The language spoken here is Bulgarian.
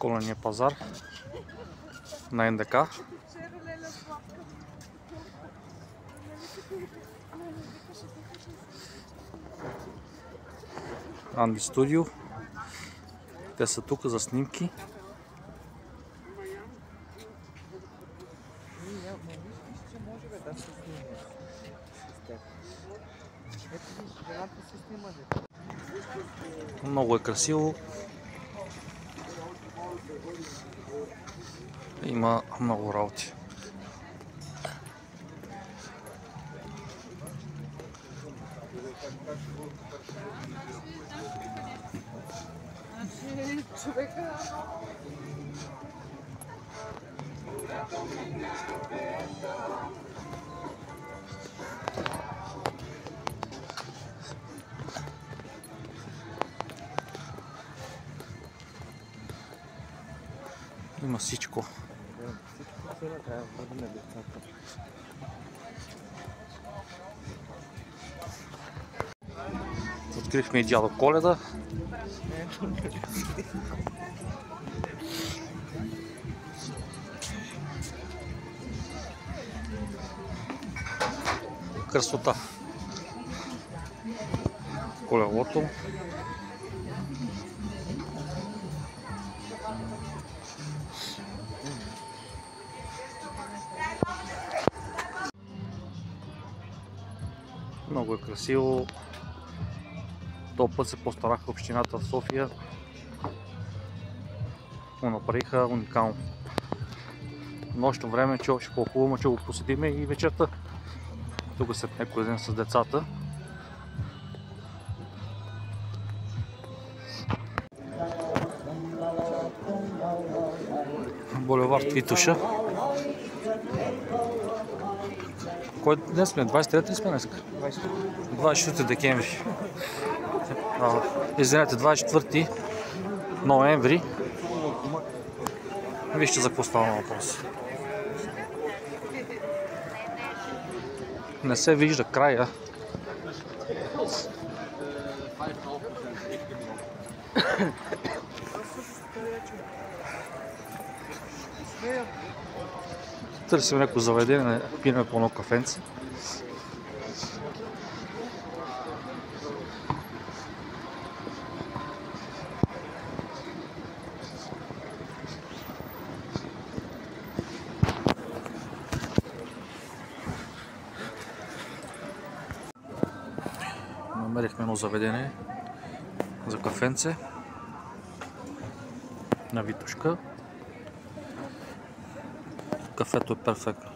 Коледния пазар на НДК. Анди Студио. Те са тук за снимки. Много е красиво. Има много работи. Има всичко. Открихме и дядо Коледа. Красота. Колелото. Много е красиво. Този път се постараха общината в София. Го направиха уникално. Нощно време, че още по-хубаво, че го посетиме и вечерта. Тук след някой ден с децата. Булевард Витоша. Кой днес сме? 23 ли сме днес? 24 декември. Извинете, 24 ноември. Вижте за какво става въпрос. Не се вижда края. Търсим някакво заведение, пинем по едно кафенце. Намерихме едно заведение за кафенце на Витошка. Кафето е перфектно.